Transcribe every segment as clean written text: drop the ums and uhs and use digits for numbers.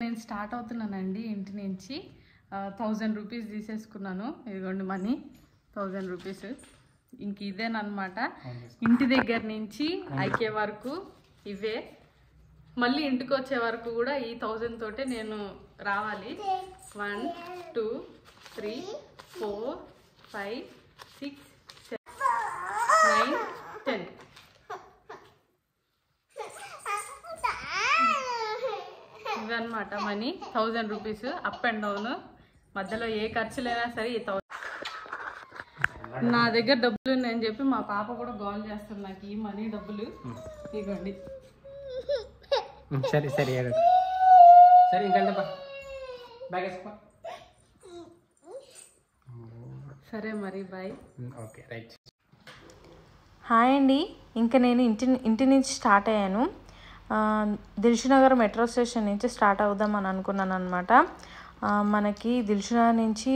నేను స్టార్ట్ అవుతున్నానండి ఇంటి నుంచి 1000 రూపీస్ తీసేసుకున్నాను. ఇదిగోండి మనీ 1000 రూపీస్. ఇంక ఇదేనమాట ఇంటి దగ్గర నుంచి ఐకే వరకు ఇవే. మళ్ళీ ఇంటికి వచ్చే వరకు కూడా ఈ 1000 తోటే నేను రావాలి. 1 2 3 4 5 6 7 9 10 ఇవన్నమాట money. 1000 rupees up and down. మధ్యలో ఏ ఖర్చులైనా సరే ఈ 1000. నా దగ్గర డబ్బులు ఉన్నాయని చెప్పి మా పాప కూడా గోల్ చేస్తుంది నాకు ఈ మనీ డబ్బులు ఇవ్వండి. సరే సరే సరే ఇంకా సరే మరి బాయ్. Okay right. హాయ్ అండి. ఇంకా నేను ఇంటి నుంచి స్టార్ట్ అయ్యాను. దిల్సుఖ్నగర్ మెట్రో స్టేషన్ నుంచి స్టార్ట్ అవుదామని అనుకున్నాను అనమాట. మనకి దిల్సుఖ్నగర్ నుంచి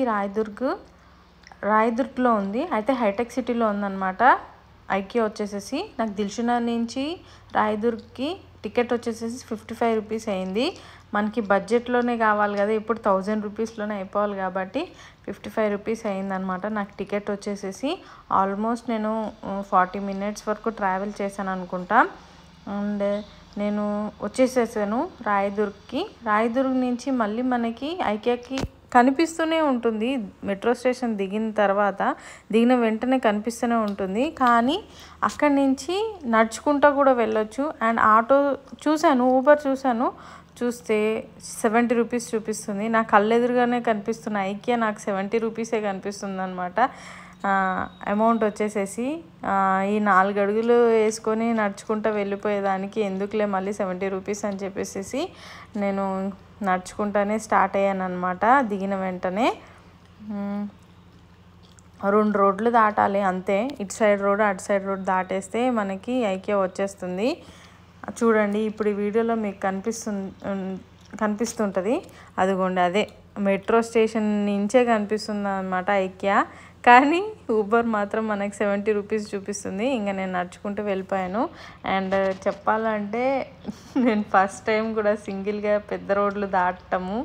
రాయదుర్గ్లో ఉంది, అయితే హైటెక్ సిటీలో ఉందన్నమాట. ఐకే వచ్చేసేసి నాకు దిల్సుఖ్నగర్ నుంచి రాయదుర్గ్కి టికెట్ వచ్చేసేసి 55 రూపీస్ అయింది. మనకి బడ్జెట్లోనే కావాలి కదా, ఇప్పుడు 1000 రూపీస్లోనే అయిపోవాలి కాబట్టి 55 రూపీస్ అయిందనమాట నాకు టికెట్ వచ్చేసేసి. ఆల్మోస్ట్ నేను 40 మినిట్స్ వరకు ట్రావెల్ చేశాను అనుకుంటా. అండ్ నేను వచ్చేసేసాను రాయదుర్గ్ నుంచి మళ్ళీ మనకి ఐకేకి కనిపిస్తూనే ఉంటుంది. మెట్రో స్టేషన్ దిగిన వెంటనే కనిపిస్తూనే ఉంటుంది, కానీ అక్కడి నుంచి నడుచుకుంటూ కూడా వెళ్ళొచ్చు. అండ్ ఆటో చూశాను, ఊబర్ చూస్తే 70 రూపీస్ చూపిస్తుంది. నా కళ్ళు ఎదురుగానే కనిపిస్తున్న ఐకే నాకు 70 రూపీసే కనిపిస్తుంది అనమాట. అమౌంట్ వచ్చేసేసి ఈ 4 అడుగులు వేసుకొని నడుచుకుంటూ వెళ్ళిపోయేదానికి ఎందుకులే మళ్ళీ 70 రూపీస్ అని చెప్పేసి నేను నడుచుకుంటానే స్టార్ట్ అయ్యాను అనమాట. దిగిన వెంటనే 2 రోడ్లు దాటాలి అంతే. ఇటు సైడ్ రోడ్ అటు సైడ్ రోడ్ దాటేస్తే మనకి ఐకే వచ్చేస్తుంది. చూడండి ఇప్పుడు ఈ వీడియోలో మీకు కనిపిస్తుంటుంది. అదిగోండి అదే మెట్రో స్టేషన్ నుంచే కనిపిస్తుంది అనమాట ఐకే, కానీ ఊబర్ మాత్రం మనకి 70 రూపీస్ చూపిస్తుంది. ఇంకా నేను నడుచుకుంటూ వెళ్ళిపోయాను. అండ్ చెప్పాలంటే నేను ఫస్ట్ టైం కూడా సింగిల్గా పెద్ద రోడ్లు దాటము.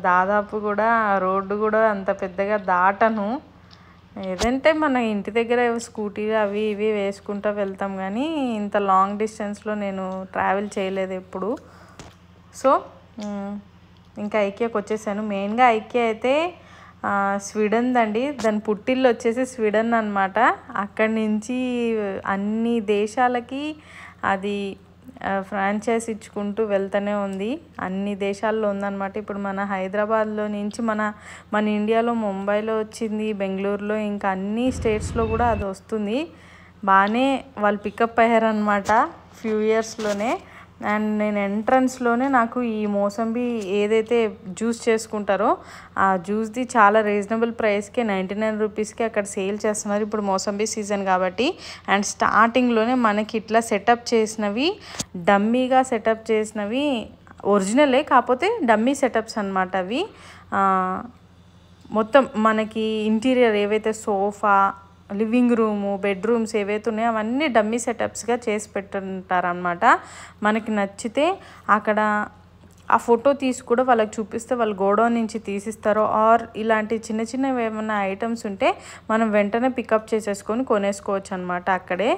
దాదాపు కూడా రోడ్డు కూడా అంత పెద్దగా దాటను. ఏదంటే మన ఇంటి దగ్గర స్కూటీలు అవి ఇవి వేసుకుంటూ వెళ్తాం, కానీ ఇంత లాంగ్ డిస్టెన్స్లో నేను ట్రావెల్ చేయలేదు ఎప్పుడు. సో ఇంకా ఐకేకి వచ్చేసాను. మెయిన్గా ఐకే అయితే స్వీడన్ దండి, దాని పుట్టిల్లు వచ్చేసి స్వీడన్ అనమాట. అక్కడి నుంచి అన్ని దేశాలకి అది ఫ్రాంచైజ్ ఇచ్చుకుంటూ వెళ్తూనే ఉంది. అన్ని దేశాల్లో ఉందన్నమాట. ఇప్పుడు మన హైదరాబాద్లో నుంచి మన ఇండియాలో ముంబైలో వచ్చింది, బెంగళూరులో, ఇంకా అన్ని స్టేట్స్లో కూడా అది వస్తుంది. బాగానే వాళ్ళు పికప్ అయ్యారనమాట ఫ్యూ ఇయర్స్లోనే. అండ్ నేను ఎంట్రన్స్లోనే నాకు ఈ మోసంబి ఏదైతే జ్యూస్ చేసుకుంటారో ఆ జ్యూస్ది చాలా రీజనబుల్ ప్రైస్కే 99 రూపీస్కి అక్కడ సేల్ చేస్తున్నారు. ఇప్పుడు మోసంబి సీజన్ కాబట్టి. అండ్ స్టార్టింగ్లోనే మనకి ఇట్లా సెటప్ చేసినవి, డమ్మీగా సెటప్ చేసినవి ఒరిజినలే, కాకపోతే డమ్మీ సెటప్స్ అనమాట అవి. మొత్తం మనకి ఇంటీరియర్ ఏవైతే సోఫా, లివింగ్ రూము, బెడ్రూమ్స్ ఏవైతే ఉన్నాయో అవన్నీ డమ్మీ సెటప్స్గా చేసి పెట్టుంటారనమాట. మనకి నచ్చితే అక్కడ ఆ ఫోటో తీసి కూడా వాళ్ళకి చూపిస్తే వాళ్ళు గోడౌన్ నుంచి తీసిస్తారో, ఆర్ ఇలాంటి చిన్న చిన్నవి ఏమైనా ఐటమ్స్ ఉంటే మనం వెంటనే పికప్ చేసేసుకొని కొనేసుకోవచ్చు అనమాట అక్కడే.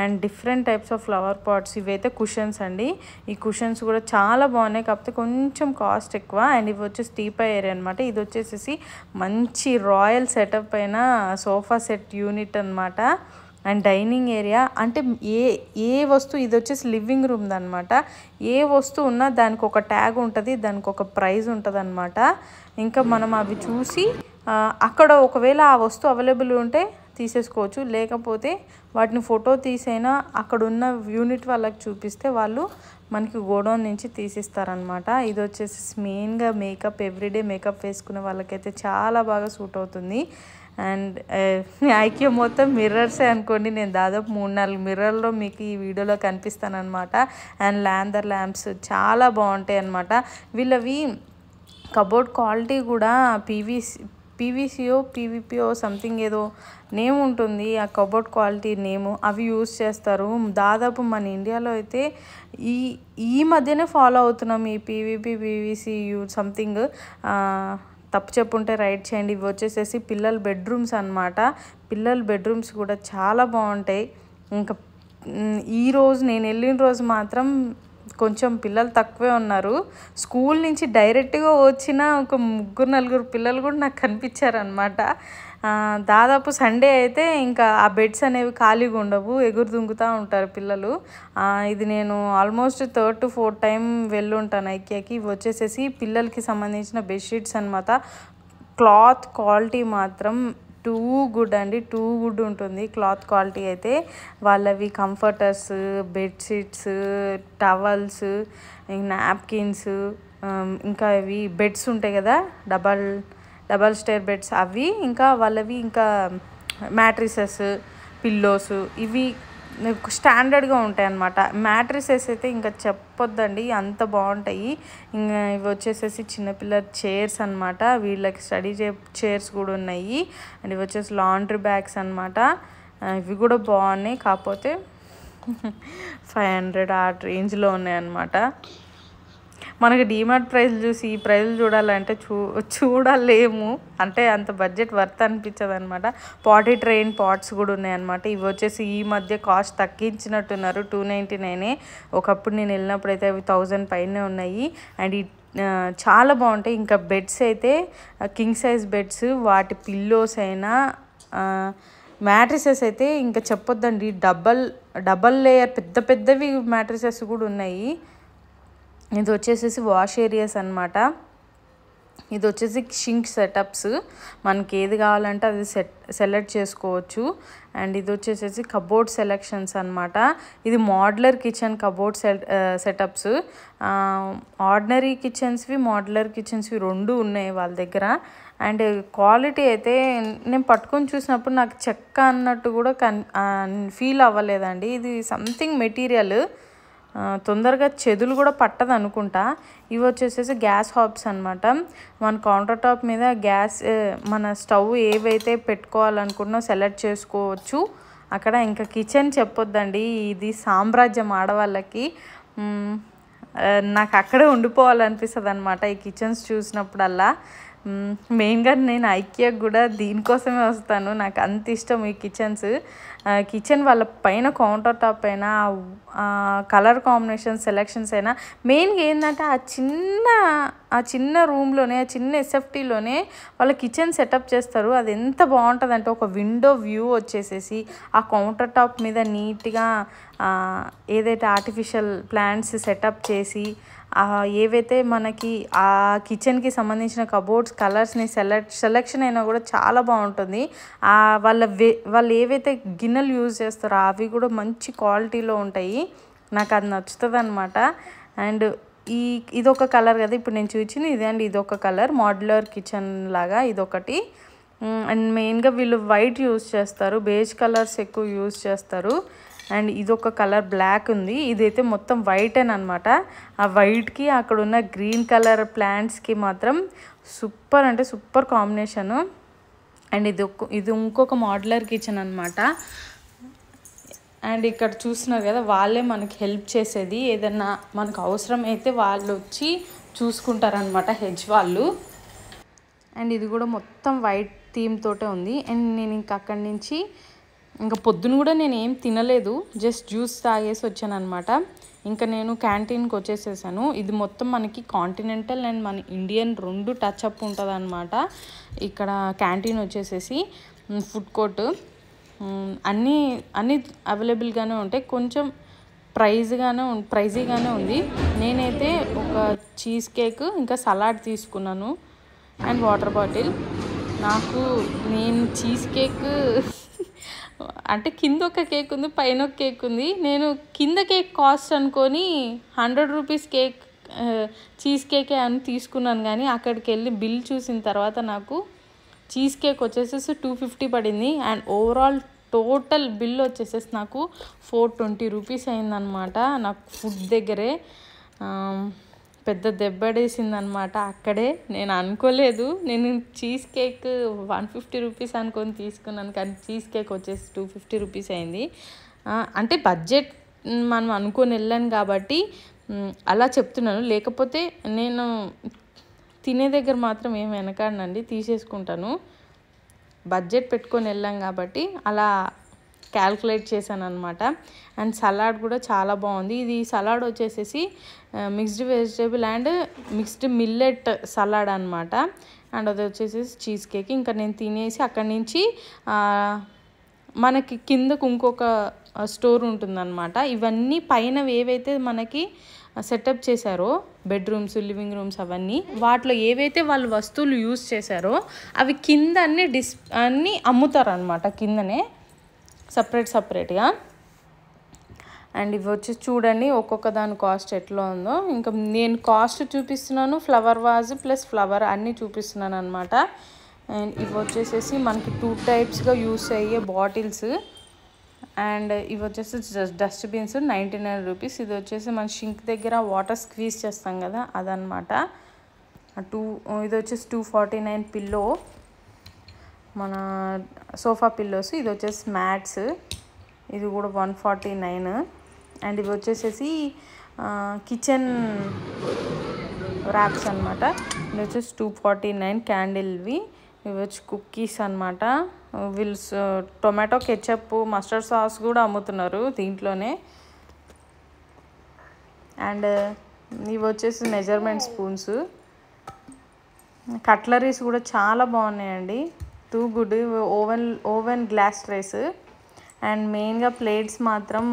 And different types of flower pots, ఇవైతే కుషన్స్ అండి. ఈ కుషన్స్ కూడా చాలా బాగున్నాయి, కాకపోతే కొంచెం కాస్ట్ ఎక్కువ. అండ్ ఇవి వచ్చేసి టీపై ఏరియా అనమాట. ఇది వచ్చేసి మంచి రాయల్ సెటప్ అయిన సోఫా సెట్ యూనిట్ అనమాట. అండ్ డైనింగ్ ఏరియా అంటే ఏ వస్తువు, ఇది వచ్చేసి లివింగ్ రూమ్ అనమాట. ఏ వస్తువు ఉన్నా దానికి ఒక ట్యాగ్ ఉంటుంది, దానికి ఒక ప్రైజ్ ఉంటుంది అనమాట. ఇంకా మనం అవి చూసి అక్కడ ఒకవేళ ఆ వస్తువు అవైలబుల్ ఉంటే తీసేసుకోవచ్చు, లేకపోతే వాటిని ఫోటో తీసైనా అక్కడ ఉన్న యూనిట్ వాళ్ళకి చూపిస్తే వాళ్ళు మనకి గోడౌన్ నుంచి తీసిస్తారనమాట. ఇది వచ్చేసి మెయిన్గా మేకప్, ఎవ్రీడే మేకప్ వేసుకునే వాళ్ళకైతే చాలా బాగా సూట్ అవుతుంది. అండ్ ఐకే మొత్తం మిర్రర్సే అనుకోండి. నేను దాదాపు 3-4 మిర్రర్లో మీకు ఈ వీడియోలో కనిపిస్తాను అనమాట. అండ్ ల్యాంప్స్ చాలా బాగుంటాయి అన్నమాట. వీళ్ళవి కబోర్డ్ క్వాలిటీ కూడా పీవీసీఓ పీవీపీఓ సంథింగ్ ఏదో నేమ్ ఉంటుంది, ఆ కబోర్డ్ క్వాలిటీ నేము, అవి యూస్ చేస్తారు. దాదాపు మన ఇండియాలో అయితే ఈ మధ్యనే ఫాలో అవుతున్నాం ఈ పీవీసీ సంథింగ్. తప్పు చెప్పుంటే రైట్ చేయండి. ఇవి వచ్చేసేసి పిల్లల బెడ్రూమ్స్ అనమాట. పిల్లల బెడ్రూమ్స్ కూడా చాలా బాగుంటాయి. ఇంకా నేను వెళ్ళిన రోజు మాత్రం కొంచెం పిల్లలు తక్కువే ఉన్నారు. స్కూల్ నుంచి డైరెక్ట్గా వచ్చిన ఒక 3-4 పిల్లలు కూడా నాకు కనిపించారనమాట. దాదాపు సండే అయితే ఇంకా ఆ బెడ్స్ అనేవి ఖాళీగా ఉండవు, ఎగురు దుంకుతూ ఉంటారు పిల్లలు. ఇది నేను almost 3rd to 4th time వెళ్ళుంటాను ఐకియాకి. ఇవి వచ్చేసేసి పిల్లలకి సంబంధించిన బెడ్షీట్స్ అనమాట. క్లాత్ క్వాలిటీ మాత్రం టూ గుడ్ అండి, టూ గుడ్ ఉంటుంది క్లాత్ క్వాలిటీ అయితే. వాళ్ళవి కంఫర్టర్స్, బెడ్షీట్స్, టవల్స్, నాప్కిన్స్, ఇంకా ఇవి బెడ్స్ ఉంటాయి కదా డబల్ స్టేర్ బెడ్స్, అవి ఇంకా వాళ్ళవి ఇంకా మ్యాట్రిసెస్, పిల్లోస్, ఇవి స్టాండర్డ్గా ఉంటాయి అన్నమాట. మ్యాట్రిసెస్ అయితే ఇంకా చెప్పొద్దండి, అంత బాగుంటాయి. ఇంకా ఇవి వచ్చేసేసి చిన్నపిల్లల చైర్స్ అనమాట. వీళ్ళకి స్టడీ చైర్స్ కూడా ఉన్నాయి. అండ్ ఇవి వచ్చేసి లాండ్రీ బ్యాగ్స్ అనమాట. ఇవి కూడా బాగున్నాయి, కాకపోతే 500 ఆ రేంజ్లో ఉన్నాయి అన్నమాట. మనకి డీమార్ట్ ప్రైస్లు చూసి ఈ ప్రైజ్లు చూడాలంటే చూడలేము, అంటే అంత బడ్జెట్ వర్త్ అనిపించదు అనమాట. పాటీ ట్రైన్ పాట్స్ కూడా ఉన్నాయన్నమాట. ఇవి వచ్చేసి ఈ మధ్య కాస్ట్ తగ్గించినట్టున్నారు, 299. ఒకప్పుడు నేను వెళ్ళినప్పుడు అయితే అవి 1000 పైనే ఉన్నాయి. అండ్ చాలా బాగుంటాయి. ఇంకా బెడ్స్ అయితే కింగ్ సైజ్ బెడ్స్, వాటి పిల్లోస్ అయినా మ్యాట్రిసెస్ అయితే ఇంకా చెప్పొద్దండి. డబల్ లేయర్ పెద్ద పెద్దవి మ్యాట్రిసెస్ కూడా ఉన్నాయి. ఇది వచ్చేసేసి వాష్ ఏరియాస్ అనమాట. ఇది వచ్చేసి షింక్ సెటప్స్, మనకి ఏది కావాలంటే అది సెలెక్ట్ చేసుకోవచ్చు. అండ్ ఇది వచ్చేసేసి కబోర్డ్ సెలెక్షన్స్ అనమాట. ఇది modular kitchen cupboard setups. Ordinary కిచెన్స్వి, మోడ్యులర్ కిచెన్స్వి 2 ఉన్నాయి వాళ్ళ దగ్గర. అండ్ క్వాలిటీ అయితే నేను పట్టుకొని చూసినప్పుడు నాకు చెక్క అన్నట్టు కూడా ఫీల్ అవ్వలేదండి. ఇది సంథింగ్ మెటీరియల్, తొందరగా చెదులు కూడా పట్టదు అనుకుంటా. ఇవి వచ్చేసేసి గ్యాస్ హాబ్స్ అనమాట. మన కౌంటర్ టాప్ మీద మన స్టవ్ ఏవైతే పెట్టుకోవాలనుకున్నా సెలెక్ట్ చేసుకోవచ్చు అక్కడ. ఇంకా కిచెన్ చెప్పొద్దండి, ఇది సామ్రాజ్యం ఆడవాళ్ళకి. నాకు అక్కడే ఉండిపోవాలనిపిస్తుంది అనమాట ఈ కిచెన్స్ చూసినప్పుడల్లా. మెయిన్గా నేను ఐకియాకి కూడా దీనికోసమే వస్తాను, నాకు అంత ఇష్టం ఈ కిచెన్ వాళ్ళ పైన కౌంటర్ టాప్ అయినా, కలర్ కాంబినేషన్ సెలెక్షన్స్ అయినా, మెయిన్గా ఏంటంటే ఆ చిన్న రూమ్లోనే, ఆ చిన్న ఎస్ఎఫ్టీలోనే వాళ్ళ కిచెన్ సెటప్ చేస్తారు. అది ఎంత బాగుంటుంది అంటే ఒక విండో వ్యూ వచ్చేసేసి ఆ కౌంటర్ టాప్ మీద నీట్గా ఏదైతే ఆర్టిఫిషియల్ ప్లాంట్స్ సెటప్ చేసి, ఏవైతే మనకి ఆ కిచెన్కి సంబంధించిన కబోర్డ్స్ కలర్స్ని సెలెక్షన్ అయినా కూడా చాలా బాగుంటుంది. వాళ్ళు ఏవైతే గిన్నెలు యూజ్ చేస్తారో అవి కూడా మంచి క్వాలిటీలో ఉంటాయి. నాకు అది నచ్చుతుంది అనమాట. అండ్ ఇదొక కలర్ కదా ఇప్పుడు నేను చూపించింది, ఇదే అండి, ఇదొక కలర్ మాడ్యులర్ కిచెన్ లాగా ఇదొకటి. అండ్ మెయిన్గా వీళ్ళు వైట్ యూజ్ చేస్తారు, బేజ్ కలర్స్ ఎక్కువ యూజ్ చేస్తారు. అండ్ ఇదొక కలర్ బ్లాక్ ఉంది, ఇదైతే మొత్తం వైట్ అనమాట. ఆ వైట్కి అక్కడ ఉన్న గ్రీన్ కలర్ ప్లాంట్స్కి మాత్రం సూపర్ అంటే సూపర్ కాంబినేషను. అండ్ ఇది ఇంకొక మాడ్యులర్ కిచెన్ అనమాట. అండ్ ఇక్కడ చూస్తున్నారు కదా, వాళ్ళే మనకి హెల్ప్ చేసేది, ఏదన్నా మనకు అవసరం అయితే వాళ్ళు వచ్చి చూసుకుంటారనమాట, హెజ్ వాళ్ళు. అండ్ ఇది కూడా మొత్తం వైట్ థీమ్ తోటే ఉంది. అండ్ నేను ఇంకా అక్కడి నుంచి ఇంకా పొద్దున కూడా నేను ఏం తినలేదు, జస్ట్ జ్యూస్ తాగేసి వచ్చాను అనమాట. ఇంకా నేను క్యాంటీన్కి వచ్చేసేసాను. ఇది మొత్తం మనకి కాంటినెంటల్ అండ్ మన ఇండియన్ 2 టచ్ అప్ ఉంటుంది అనమాట. ఇక్కడ క్యాంటీన్ వచ్చేసేసి ఫుడ్ కోర్ట్, అన్నీ అవైలబుల్గానే ఉంటాయి. కొంచెం ప్రైజీగానే ఉంది. నేనైతే ఒక చీజ్ కేక్ ఇంకా సలాడ్ తీసుకున్నాను అండ్ వాటర్ బాటిల్. నేను చీజ్ కేక్ అంటే కింద ఒక కేక్ ఉంది, పైన ఒక కేక్ ఉంది. నేను కింద కేక్ కాస్ట్ అనుకొని 100 రూపీస్ కేక్ చీజ్ కేకే అని తీసుకున్నాను. కానీ అక్కడికి వెళ్ళి బిల్ చూసిన తర్వాత నాకు చీజ్ కేక్ వచ్చేసేసి 250 పడింది. అండ్ ఓవరాల్ టోటల్ బిల్ వచ్చేసేసి నాకు 420 రూపీస్ అయిందనమాట నాకు ఫుడ్ దగ్గరే. పెద్ద దెబ్బడేసింది అనమాట అక్కడే. నేను అనుకోలేదు, నేను చీజ్ కేక్ 150 రూపీస్ అనుకొని తీసుకున్నాను, కానీ చీజ్ కేక్ వచ్చేసి 250 రూపీస్ అయింది. అంటే బడ్జెట్ మనం అనుకొని వెళ్ళాను కాబట్టి అలా చెప్తున్నాను, లేకపోతే నేను తినే దగ్గర మాత్రం ఏం వెనకాడనండి, తీసేసుకుంటాను. బడ్జెట్ పెట్టుకొని వెళ్ళాం కాబట్టి అలా క్యాల్కులేట్ చేశాను అనమాట. అండ్ సలాడ్ కూడా చాలా బాగుంది. ఇది సలాడ్ వచ్చేసేసి mixed vegetable and mixed millet salad అనమాట. అండ్ అది వచ్చేసేసి చీజ్ కేక్. ఇంకా నేను తినేసి అక్కడి నుంచి మనకి కిందకు ఇంకొక స్టోర్ ఉంటుందన్నమాట. ఇవన్నీ పైన ఏవైతే మనకి సెటప్ చేశారో బెడ్రూమ్స్, లివింగ్ రూమ్స్, అవన్నీ వాటిలో ఏవైతే వాళ్ళు వస్తువులు యూజ్ చేశారో అవి కింద అన్నీ అమ్ముతారనమాట, కిందనే సపరేట్గా. అండ్ ఇవి వచ్చి చూడండి ఒక్కొక్క దాని కాస్ట్ ఎట్లా ఉందో. ఇంకా నేను కాస్ట్ చూపిస్తున్నాను, ఫ్లవర్ వాజ్ ప్లస్ ఫ్లవర్ అన్నీ చూపిస్తున్నాను అనమాట. అండ్ ఇవి వచ్చేసేసి మనకి 2 టైప్స్గా యూస్ అయ్యే బాటిల్స్. అండ్ ఇవి వచ్చేసి డస్ట్బిన్స్ 99 రూపీస్. ఇది వచ్చేసి మన షింక్ దగ్గర వాటర్ స్క్వీజ్ చేస్తాం కదా అదనమాట. ఇది వచ్చేసి 249 పిల్లో, మన సోఫా పిల్లోస్. ఇది వచ్చేసి మ్యాట్స్, ఇది కూడా 149. అండ్ ఇవి వచ్చేసేసి కిచెన్ ర్యాప్స్ అనమాట. ఇది వచ్చేసి 249 క్యాండిల్వి. ఇవి వచ్చి కుక్కీస్ అనమాట. వీళ్ళు టొమాటో కెచప్, మస్టర్డ్ సాస్ కూడా అమ్ముతున్నారు దీంట్లోనే. అండ్ ఇవి వచ్చేసి మెజర్మెంట్ స్పూన్స్. కట్లరీస్ కూడా చాలా బాగున్నాయండి, too good. Oven glass trays. And మెయిన్గా ప్లేట్స్ మాత్రం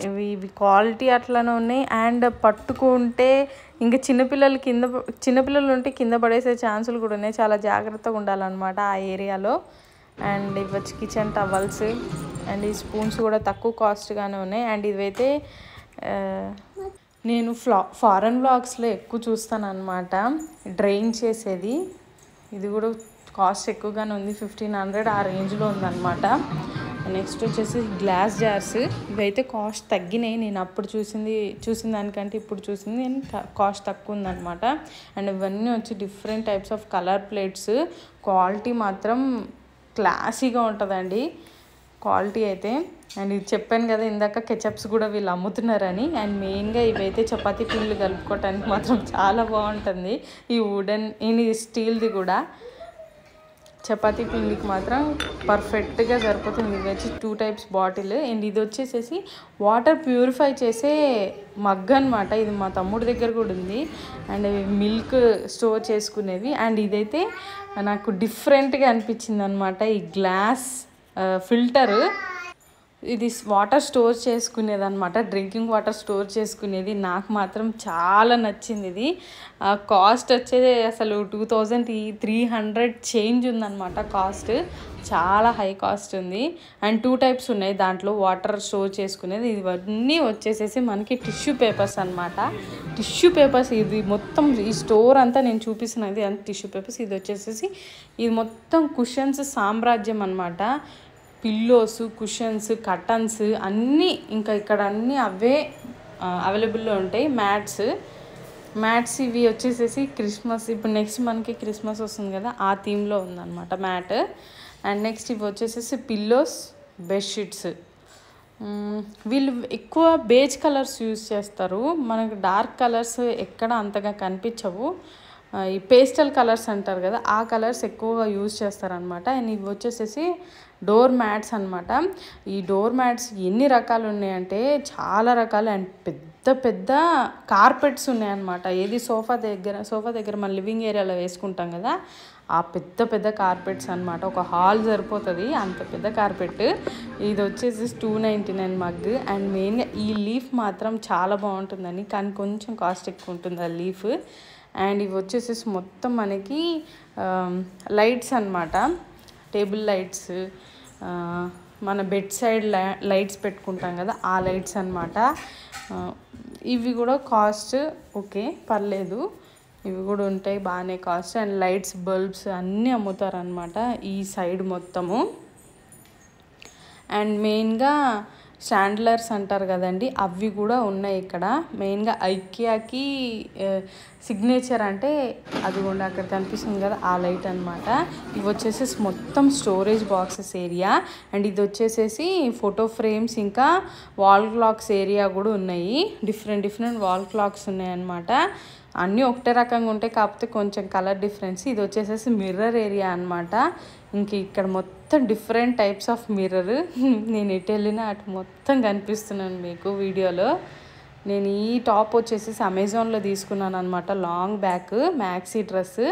ఇవి క్వాలిటీ అట్లనే ఉన్నాయి. అండ్ పట్టుకుంటే ఇంకా చిన్నపిల్లలు ఉంటే కింద పడేసే ఛాన్సులు కూడా ఉన్నాయి, చాలా జాగ్రత్తగా ఉండాలన్నమాట ఆ ఏరియాలో. అండ్ ఇవి వచ్చి కిచెన్ టవల్స్. అండ్ ఈ స్పూన్స్ కూడా తక్కువ కాస్ట్గానే ఉన్నాయి. అండ్ ఇవైతే నేను ఫారెన్ వ్లాగ్స్లో ఎక్కువ చూస్తాను అనమాట, డ్రైన్ చేసేది. ఇది కూడా కాస్ట్ ఎక్కువగానే ఉంది, 1500 ఆ రేంజ్లో ఉందన్నమాట. నెక్స్ట్ వచ్చేసి గ్లాస్ జార్స్. ఇవైతే కాస్ట్ తగ్గినాయి, నేను అప్పుడు చూసిన దానికంటే ఇప్పుడు చూసింది కాస్ట్ తక్కువ ఉందన్నమాట. అండ్ ఇవన్నీ వచ్చి different types of colour plates. Quality మాత్రం క్లాసీగా ఉంటుందండి క్వాలిటీ అయితే. అండ్ ఇది చెప్పాను కదా ఇందాక కెచప్స్ కూడా వీళ్ళు అమ్ముతున్నారని. అండ్ మెయిన్గా ఇవైతే చపాతీ పిండిలు కలుపుకోవటానికి మాత్రం చాలా బాగుంటుంది. ఈ ఇది స్టీల్ది కూడా చపాతీ పిండికి మాత్రం పర్ఫెక్ట్గా సరిపోతుంది. ఇది వచ్చి 2 టైప్స్ బాటిల్. అండ్ ఇది వచ్చేసేసి వాటర్ ప్యూరిఫై చేసే మగ్ అనమాట. ఇది మా తమ్ముడి దగ్గర కూడా ఉంది. అండ్ మిల్క్ స్టోర్ చేసుకునేవి. అండ్ ఇదైతే నాకు డిఫరెంట్గా అనిపించింది అనమాట. ఈ గ్లాస్ ఫిల్టర్, ఇది వాటర్ స్టోర్ చేసుకునేది అనమాట, డ్రింకింగ్ వాటర్ స్టోర్ చేసుకునేది. నాకు మాత్రం చాలా నచ్చింది ఇది. కాస్ట్ వచ్చేది అసలు 2300 చేంజ్ ఉందన్నమాట కాస్ట్, చాలా హై కాస్ట్ ఉంది. అండ్ 2 టైప్స్ ఉన్నాయి దాంట్లో వాటర్ స్టోర్ చేసుకునేది. ఇవన్నీ వచ్చేసేసి మనకి టిష్యూ పేపర్స్ అనమాట. టిష్యూ పేపర్స్ ఇది మొత్తం, ఈ స్టోర్ అంతా నేను చూపిస్తున్నది అంత టిష్యూ పేపర్స్. ఇది వచ్చేసేసి ఇది మొత్తం కుషన్స్ సామ్రాజ్యం అనమాట. పిల్లోస్, కుషన్స్, కర్టన్స్ అన్నీ ఇంకా ఇక్కడ అన్నీ అవే అవైలబుల్లో ఉంటాయి. మ్యాట్స్ ఇవి వచ్చేసేసి క్రిస్మస్, ఇప్పుడు నెక్స్ట్ మనకి క్రిస్మస్ వస్తుంది కదా ఆ థీమ్లో ఉందన్నమాట మ్యాట్. అండ్ నెక్స్ట్ ఇవి వచ్చేసేసి పిల్లోస్, బెడ్షీట్స్. వీళ్ళు ఎక్కువ బేజ్ కలర్స్ యూజ్ చేస్తారు, మనకు డార్క్ కలర్స్ ఎక్కడ అంతగా కనిపించవు. ఈ పేస్టల్ కలర్స్ అంటారు కదా ఆ కలర్స్ ఎక్కువగా యూజ్ చేస్తారనమాట. అండ్ ఇవి వచ్చేసేసి డోర్ మ్యాట్స్ అనమాట. ఈ డోర్ మ్యాట్స్ ఎన్ని రకాలు ఉన్నాయంటే చాలా రకాలు. అండ్ పెద్ద పెద్ద కార్పెట్స్ ఉన్నాయన్నమాట. ఏది సోఫా దగ్గర మన లివింగ్ ఏరియాలో వేసుకుంటాం కదా ఆ పెద్ద పెద్ద కార్పెట్స్ అనమాట. ఒక హాల్ సరిపోతుంది అంత పెద్ద కార్పెట్. ఇది వచ్చేసి 299 మగ్. అండ్ మెయిన్గా ఈ లీఫ్ మాత్రం చాలా బాగుంటుందని, కానీ కొంచెం కాస్ట్ ఎక్కువ ఉంటుంది ఆ లీఫ్. అండ్ ఇవి వచ్చేసేసి మొత్తం మనకి లైట్స్ అనమాట, టేబుల్ లైట్స్, మన బెడ్ సైడ్ లైట్స్ పెట్టుకుంటాం కదా ఆ లైట్స్ అనమాట. ఇవి కూడా కాస్ట్ ఓకే పర్లేదు, ఇవి కూడా ఉంటాయి బాగానే కాస్ట్. అండ్ లైట్స్, బల్బ్స్ అన్నీ అమ్ముతారనమాట ఈ సైడ్ మొత్తము. అండ్ మెయిన్గా స్టాండ్లర్స్ అంటారు కదండి, అవి కూడా ఉన్నాయి ఇక్కడ. మెయిన్గా ఐకియాకి సిగ్నేచర్ అంటే అదిగోండి అక్కడ కనిపిస్తుంది కదా ఆ లైట్ అనమాట. ఇవి వచ్చేసి మొత్తం స్టోరేజ్ బాక్సెస్ ఏరియా, అండ్ ఇది వచ్చేసేసి ఫోటో ఫ్రేమ్స్ ఇంకా వాల్ క్లాక్స్ ఏరియా కూడా ఉన్నాయి. డిఫరెంట్ వాల్ క్లాక్స్ ఉన్నాయి అన్నమాట. అన్నీ ఒకటే రకంగా ఉంటాయి, కాకపోతే కొంచెం కలర్ డిఫరెన్స్. ఇది వచ్చేసేసి మిర్రర్ ఏరియా అనమాట. ఇంక ఇక్కడ మొత్తం డిఫరెంట్ టైప్స్ ఆఫ్ మిర్రర్. నేను ఎటు వెళ్ళినా అటు మొత్తం కనిపిస్తున్నాను మీకు వీడియోలో. నేను ఈ టాప్ వచ్చేసి అమెజాన్లో తీసుకున్నాను అనమాట, long back maxi dress.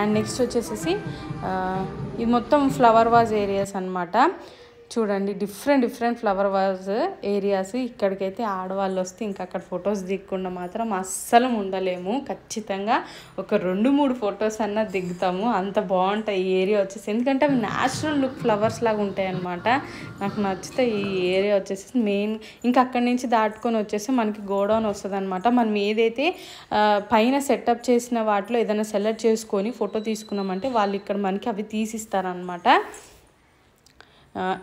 And next వచ్చేసేసి ఇది మొత్తం ఫ్లవర్ వాజ్ ఏరియాస్ అనమాట. చూడండి డిఫరెంట్ ఫ్లవర్ వాజ్ ఏరియాస్. ఇక్కడికైతే ఆడవాళ్ళు వస్తే ఇంకా అక్కడ ఫొటోస్ దిగకుండా మాత్రం అస్సలు ఉండలేము. ఖచ్చితంగా ఒక 2-3 ఫొటోస్ అన్నా దిగుతాము, అంత బాగుంటాయి ఈ ఏరియా వచ్చేసి. ఎందుకంటే అవి న్యాచురల్ లుక్ ఫ్లవర్స్ లాగా ఉంటాయి అన్నమాట. నాకు నచ్చితే ఈ ఏరియా వచ్చేసి మెయిన్. ఇంకా అక్కడి నుంచి దాటుకొని వచ్చేసి మనకి గోడౌన్ వస్తుంది అనమాట. మనం ఏదైతే పైన సెటప్ చేసిన వాటిలో ఏదైనా సెలెక్ట్ చేసుకొని ఫోటో తీసుకున్నామంటే వాళ్ళు ఇక్కడ మనకి అవి తీసిస్తారనమాట.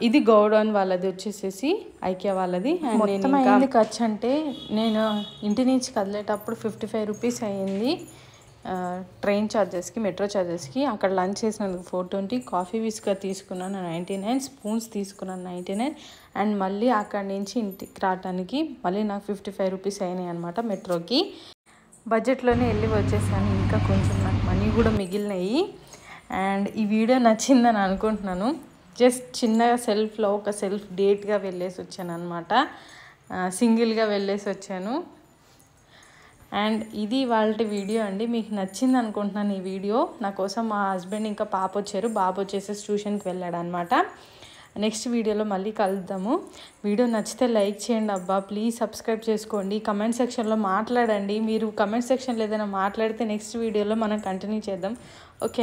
ఇది గోడౌన్ వాళ్ళది వచ్చేసేసి ఐకియా వాళ్ళది. అండ్ మొత్తం అయింది ఖర్చు అంటే నేను ఇంటి నుంచి కదిలేటప్పుడు 55 రూపీస్ అయ్యింది ట్రైన్ ఛార్జెస్కి, మెట్రో ఛార్జెస్కి. అక్కడ లంచ్ చేసినందుకు 420, కాఫీ బిస్కెట్ తీసుకున్నాను 99, స్పూన్స్ తీసుకున్నాను 99, అండ్ మళ్ళీ అక్కడి నుంచి ఇంటికి రావడానికి మళ్ళీ నాకు 55 రూపీస్ అయినాయి అనమాట మెట్రోకి. బడ్జెట్లోనే వెళ్ళి వచ్చేసాను. ఇంకా కొంచెం నాకు మనీ కూడా మిగిలినాయి. అండ్ ఈ వీడియో నచ్చిందని అనుకుంటున్నాను. జస్ట్ చిన్నగా సెల్ఫ్లో ఒక సెల్ఫ్ డేట్గా వెళ్ళేసి వచ్చాను అనమాట, సింగిల్గా వెళ్ళేసి వచ్చాను. అండ్ ఇది వాళ్ళ వీడియో అండి. మీకు నచ్చింది అనుకుంటున్నాను ఈ వీడియో. నా కోసం మా హస్బెండ్ ఇంకా పాప వచ్చారు, బాబు వచ్చేసి ట్యూషన్కి వెళ్ళాడు అనమాట. నెక్స్ట్ వీడియోలో మళ్ళీ కలుద్దాము. వీడియో నచ్చితే లైక్ చేయండి అబ్బా, ప్లీజ్ సబ్స్క్రైబ్ చేసుకోండి. కమెంట్ సెక్షన్లో మాట్లాడండి. మీరు కమెంట్ సెక్షన్లో ఏదైనా మాట్లాడితే నెక్స్ట్ వీడియోలో మనం కంటిన్యూ చేద్దాం. ఓకే.